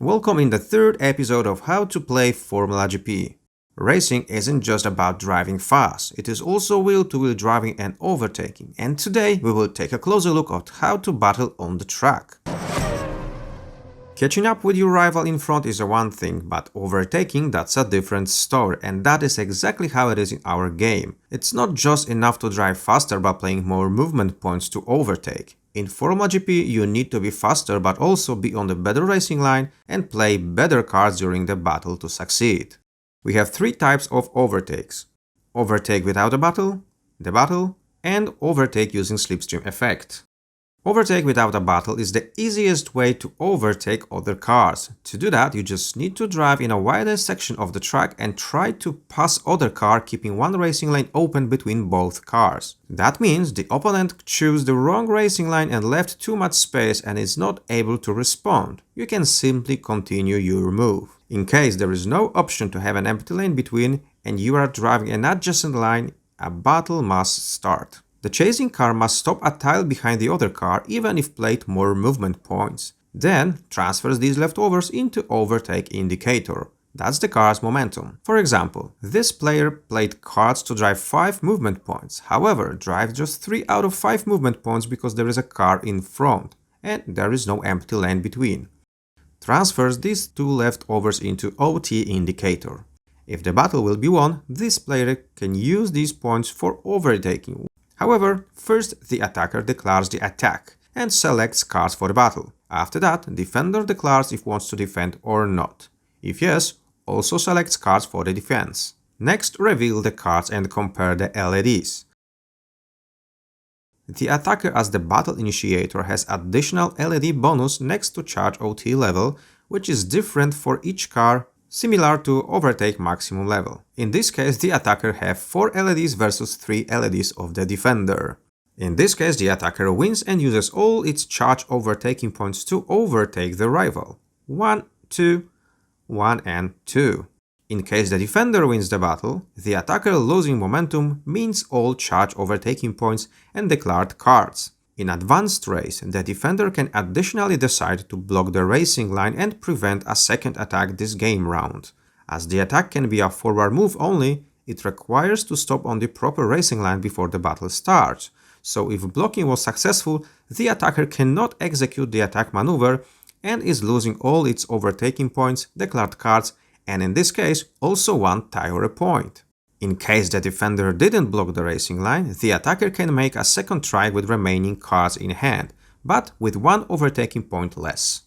Welcome in the third episode of How to Play FormulaGP. Racing isn't just about driving fast, it is also wheel-to-wheel driving and overtaking, and today we will take a closer look at how to battle on the track. Catching up with your rival in front is one thing, but overtaking, that's a different story, and that is exactly how it is in our game. It's not just enough to drive faster by playing more movement points to overtake. In FormulaGP, you need to be faster but also be on the better racing line and play better cars during the battle to succeed. We have three types of overtakes: overtake without a battle, the battle, and overtake using slipstream effect. Overtake without a battle is the easiest way to overtake other cars. To do that, you just need to drive in a wider section of the track and try to pass other car, keeping one racing lane open between both cars. That means the opponent chose the wrong racing line and left too much space and is not able to respond. You can simply continue your move. In case there is no option to have an empty lane between and you are driving an adjacent line, a battle must start. The chasing car must stop a tile behind the other car even if played more movement points. Then transfers these leftovers into overtake indicator. That's the car's momentum. For example, this player played cards to drive 5 movement points, however drives just 3 out of 5 movement points because there is a car in front and there is no empty lane between. Transfers these 2 leftovers into OT indicator. If the battle will be won, this player can use these points for overtaking. However, first the attacker declares the attack and selects cards for the battle. After that, defender declares if wants to defend or not. If yes, also selects cards for the defense. Next, reveal the cards and compare the LEDs. The attacker as the battle initiator has additional LED bonus next to charge OT level, which is different for each car, similar to overtake maximum level. In this case, the attacker have 4 LEDs versus 3 LEDs of the defender. In this case, the attacker wins and uses all its charge overtaking points to overtake the rival. 1, 2, 1 and 2. In case the defender wins the battle, the attacker losing momentum means all charge overtaking points and declared cards. In advanced race, the defender can additionally decide to block the racing line and prevent a second attack this game round. As the attack can be a forward move only, it requires to stop on the proper racing line before the battle starts. So if blocking was successful, the attacker cannot execute the attack maneuver and is losing all its overtaking points, declared cards, and in this case also 1 tire point. In case the defender didn't block the racing line, the attacker can make a second try with remaining cards in hand, but with 1 overtaking point less.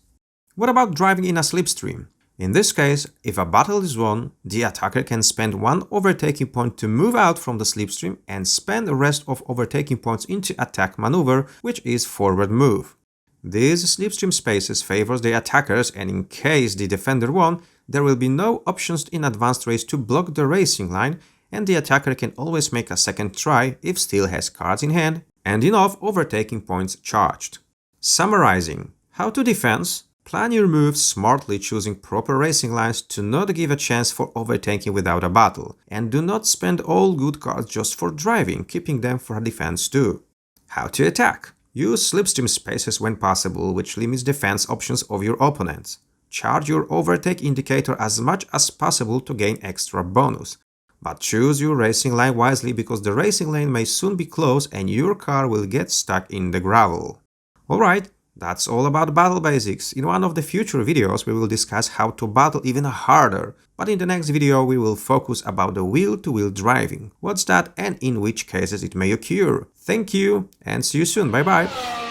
What about driving in a slipstream? In this case, if a battle is won, the attacker can spend 1 overtaking point to move out from the slipstream and spend the rest of overtaking points into attack maneuver, which is forward move. These slipstream spaces favors the attackers, and in case the defender won, there will be no options in advanced race to block the racing line, and the attacker can always make a second try if still has cards in hand and enough overtaking points charged. Summarizing: how to defense? Plan your moves smartly, choosing proper racing lines to not give a chance for overtaking without a battle, and do not spend all good cards just for driving, keeping them for defense too. How to attack? Use slipstream spaces when possible, which limits defense options of your opponents. Charge your overtake indicator as much as possible to gain extra bonus. But choose your racing line wisely because the racing lane may soon be closed and your car will get stuck in the gravel. Alright, that's all about battle basics. In one of the future videos we will discuss how to battle even harder, but in the next video we will focus about the wheel-to-wheel driving. What's that and in which cases it may occur. Thank you and see you soon. Bye bye.